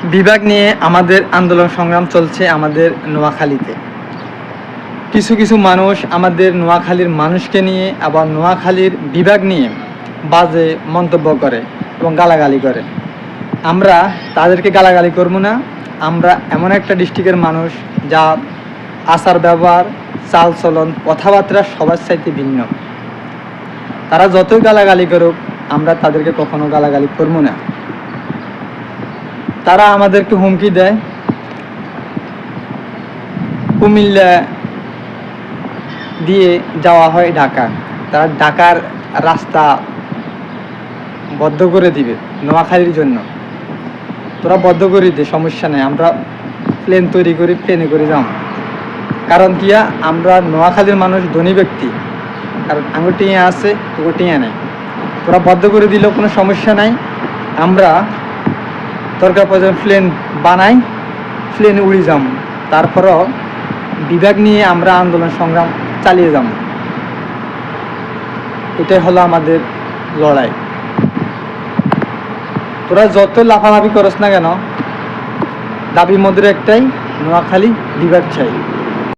বিভাগ নিয়ে আমাদের আন্দোলন সংগ্রাম চলছে আমাদের নোয়াখালীতে। কিছু কিছু মানুষ আমাদের নোয়াখালীর মানুষকে নিয়ে আবার নোয়াখালীর বিভাগ নিয়ে বাজে মন্তব্য করে এবং গালাগালি করে। আমরা তাদেরকে গালাগালি করবো না। আমরা এমন একটা ডিস্ট্রিক্টের মানুষ যা আচার ব্যবহার, চালচলন, কথাবার্তা সবার চাইতে ভিন্ন। তারা যতই গালাগালি করুক, আমরা তাদেরকে কখনো গালাগালি করবো না। তারা আমাদেরকে হুমকি দেয়, কুমিল্লা দিয়ে যাওয়া হয় ঢাকা। তারা ঢাকার রাস্তা বদ্ধ করে দিবে নোয়াখালীর জন্য। তোরা বদ্ধ করে দে, সমস্যা নেই, আমরা প্লেন তৈরি করি, প্লেনে করে যাও। কারণ কিয়া আমরা নোয়াখালীর মানুষ ধনী ব্যক্তি, কারণ আঙুর টিয়া আছে, তোকে টিয়া নেই। তোরা বদ্ধ করে দিলেও কোনো সমস্যা নাই। আমরা দরকার প্রয়োজন প্লেন বানাই, প্লেনে উড়ে যাম। তারপরও বিভাগ নিয়ে আমরা আন্দোলন সংগ্রাম চালিয়ে যাব। এটাই হলো আমাদের লড়াই। তোরা যত লাফালাফি করস না কেন, দাবির মধ্যে একটাই, নোয়াখালী বিভাগ চাই।